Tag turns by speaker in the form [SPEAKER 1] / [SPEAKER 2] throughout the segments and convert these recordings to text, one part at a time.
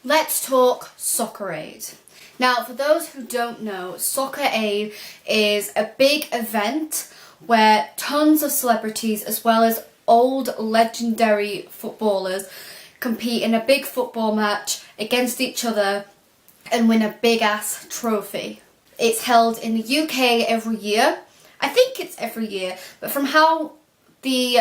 [SPEAKER 1] Let's talk Socceraid. Now, for those who don't know, Socceraid is a big event where tons of celebrities as well as old legendary footballers compete in a big football match against each other and win a big ass trophy. It's held in the UK every year. I think it's every year, but from how the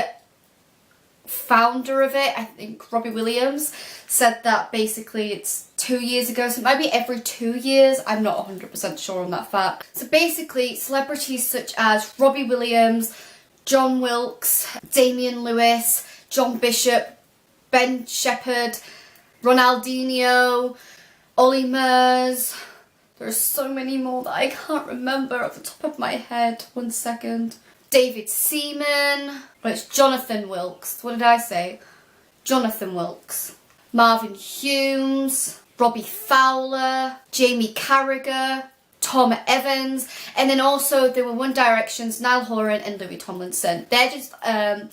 [SPEAKER 1] founder of it, I think Robbie Williams, said that basically it's 2 years ago, so it might be every 2 years. I'm not 100% sure on that fact. So basically, celebrities such as Robbie Williams, John Wilkes, Damian Lewis, John Bishop, Ben Shepherd, Ronaldinho, Ollie Murs. There's so many more that I can't remember off the top of my head. 1 second. David Seaman. Well, it's Jonathan Wilkes. What did I say? Jonathan Wilkes. Marvin Humes. Robbie Fowler. Jamie Carragher. Tom Evans. And then also there were One Direction's Niall Horan and Louise Tomlinson. They're just a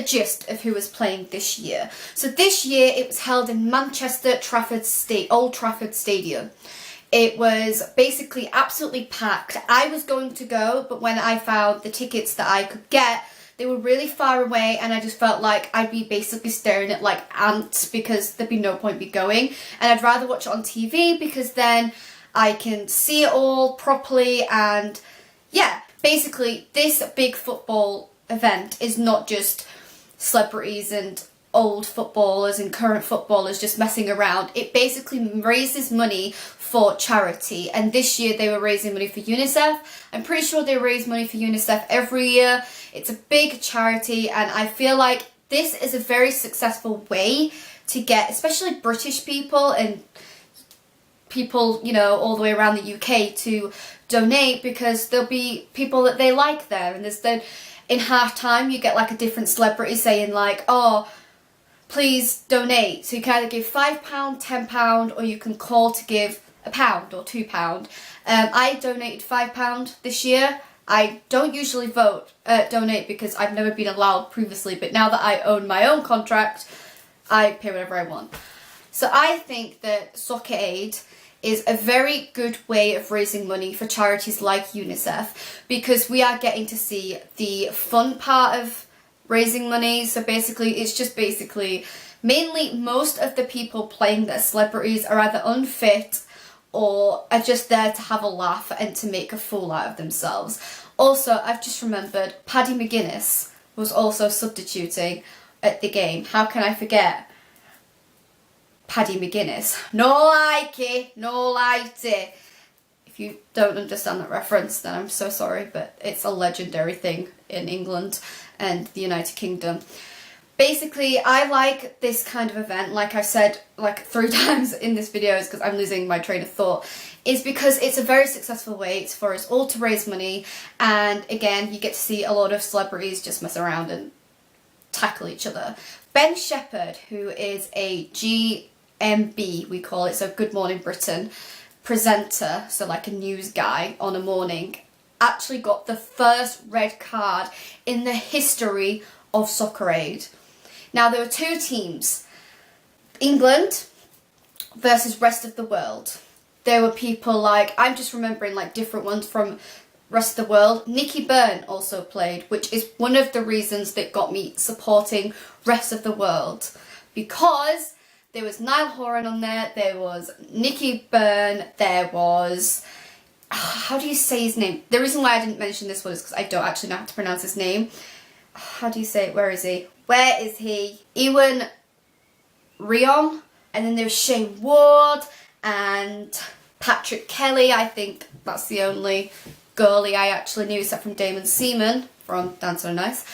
[SPEAKER 1] gist of who was playing this year. So this year it was held in Manchester Old Trafford Stadium. It was basically absolutely packed. I was going to go, but when I found the tickets that I could get, they were really far away and I just felt like I'd be basically staring at like ants because there'd be no point me going. And I'd rather watch it on TV because then I can see it all properly. And yeah, basically this big football event is not just celebrities and old footballers and current footballers just messing around. It basically raises money for charity, and this year they were raising money for Unicef. I'm pretty sure they raise money for Unicef every year. It's a big charity, and I feel like this is a very successful way to get especially British people and people, you know, all the way around the UK to donate, because there'll be people that they like there, and there's then in half time you get like a different celebrity saying like, oh, please donate. So you can either give £5, £10, or you can call to give £1 or £2. I donated £5 this year. I don't usually donate because I've never been allowed previously, but now that I own my own contract, I pay whatever I want. So I think that Socceraid is a very good way of raising money for charities like Unicef, because we are getting to see the fun part of raising money. So basically it's just mainly most of the people playing that are celebrities are either unfit or are just there to have a laugh and to make a fool out of themselves. Also, I've just remembered Paddy McGuinness was also substituting at the game. How can I forget Paddy McGuinness? No like it, no liked it. If you don't understand that reference, then I'm so sorry, but it's a legendary thing in England and the United Kingdom. Basically, I like this kind of event, like I said like 3 times in this video, because I'm losing my train of thought, is because it's a very successful way for us all to raise money, and again, you get to see a lot of celebrities just mess around and tackle each other. Ben Shepherd, who is a GMB, we call it, so Good Morning Britain, presenter, so like a news guy on a morning, actually got the first red card in the history of Socceraid. Now there were 2 teams, England versus rest of the world. There were people like, I'm just remembering like different ones from rest of the world. Nicky Byrne also played, which is one of the reasons that got me supporting rest of the world, because there was Niall Horan on there, there was Nicky Byrne, there was, how do you say his name? The reason why I didn't mention this one is because I don't actually know how to pronounce his name. How do you say it? Where is he? Where is he? Ewan Rion. And then there's Shane Ward and Patrick Kelly. I think that's the only goalie I actually knew, except from Damon Seaman from Dance So Nice.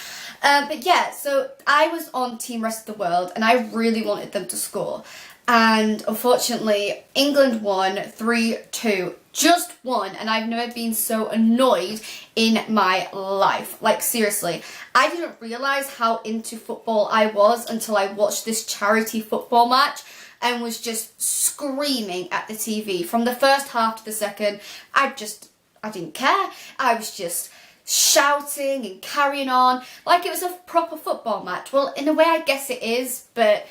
[SPEAKER 1] But yeah, so I was on Team Rest of the World and I really wanted them to score. And unfortunately, England won 3-2. Just won, and I've never been so annoyed in my life. Like seriously, I didn't realise how into football I was until I watched this charity football match and was just screaming at the TV. From the first half to the second, I didn't care. I was just shouting and carrying on like it was a proper football match. Well, in a way I guess it is, but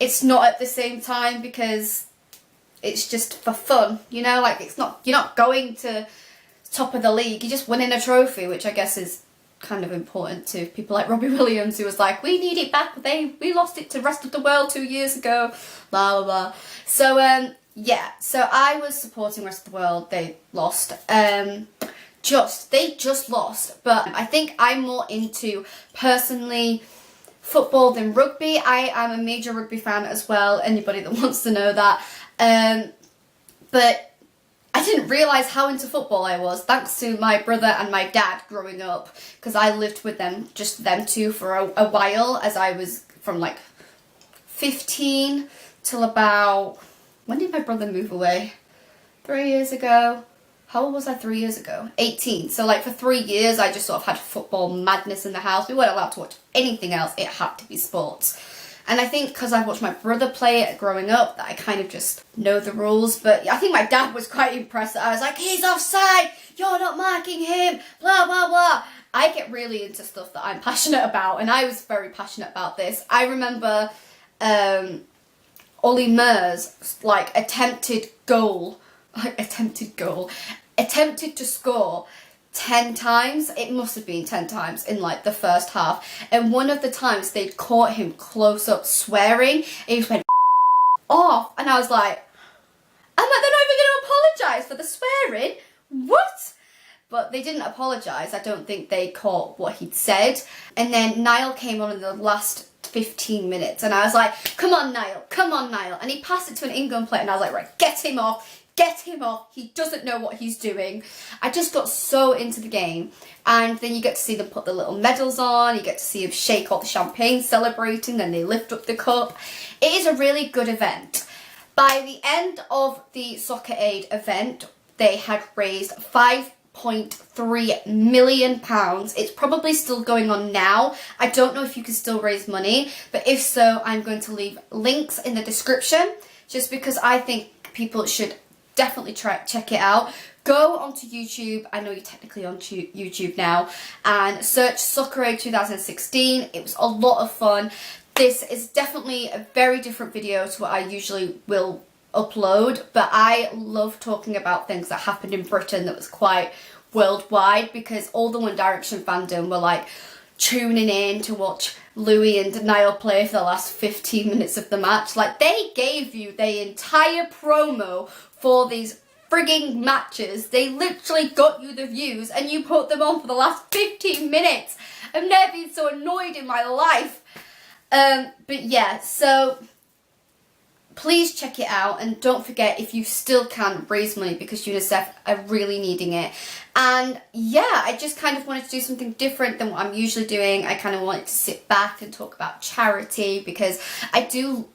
[SPEAKER 1] it's not at the same time because it's just for fun, you know, like you're not going to top of the league, you're just winning a trophy, which I guess is kind of important to people like Robbie Williams, who was like, we need it back, we lost it to the rest of the world 2 years ago, blah blah blah. So yeah, so I was supporting rest of the world. They lost. They just lost. But I think I'm more into, personally, football than rugby. I am a major rugby fan as well, anybody that wants to know that. But I didn't realise how into football I was, thanks to my brother and my dad growing up, because I lived with them, just them two, for a while, as I was from like 15 till about... When did my brother move away? 3 years ago. How old was I 3 years ago? 18. So like for 3 years I just sort of had football madness in the house. We weren't allowed to watch anything else. It had to be sports. And I think because I watched my brother play it growing up, that I kind of just know the rules. But I think my dad was quite impressed that I was like, he's offside, you're not marking him, blah, blah, blah. I get really into stuff that I'm passionate about, and I was very passionate about this. I remember Ollie Murs, like, attempted to score 10 times. It must have been 10 times in like the first half. And one of the times they'd caught him close up swearing, and he just went off. And I was like, they're not even going to apologise for the swearing? What? But they didn't apologise. I don't think they caught what he'd said. And then Niall came on in the last 15 minutes, and I was like, come on Niall, come on Niall. And he passed it to an England player, and I was like, right, get him off. Get him off. He doesn't know what he's doing. I just got so into the game. And then you get to see them put the little medals on. You get to see them shake all the champagne celebrating. Then they lift up the cup. It is a really good event. By the end of the Socceraid event, they had raised £5.3 million. It's probably still going on now. I don't know if you can still raise money. But if so, I'm going to leave links in the description. Just because I think people should definitely check it out. Go onto YouTube. I know you're technically on YouTube now, and search Socceraid 2016. It was a lot of fun. This is definitely a very different video to what I usually will upload, but I love talking about things that happened in Britain that was quite worldwide, because all the One Direction fandom were like tuning in to watch Louise and Niall play for the last 15 minutes of the match. Like, they gave you the entire promo for these frigging matches. They literally got you the views, and you put them on for the last 15 minutes. I've never been so annoyed in my life. But yeah, so please check it out, and don't forget, if you still can, raise money, because Unicef are really needing it. And yeah, I just kind of wanted to do something different than what I'm usually doing. I kind of wanted to sit back and talk about charity, because I do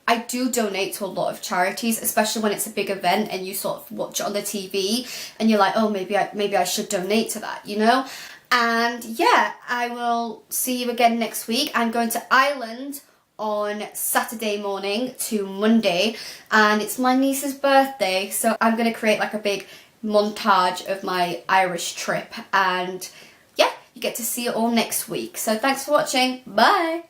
[SPEAKER 1] donate to a lot of charities, especially when it's a big event and you sort of watch it on the TV and you're like, oh, maybe I should donate to that, you know? And yeah, I will see you again next week. I'm going to Ireland on Saturday morning to Monday, and it's my niece's birthday, so I'm going to create like a big montage of my Irish trip, and yeah, you get to see it all next week. So thanks for watching. Bye.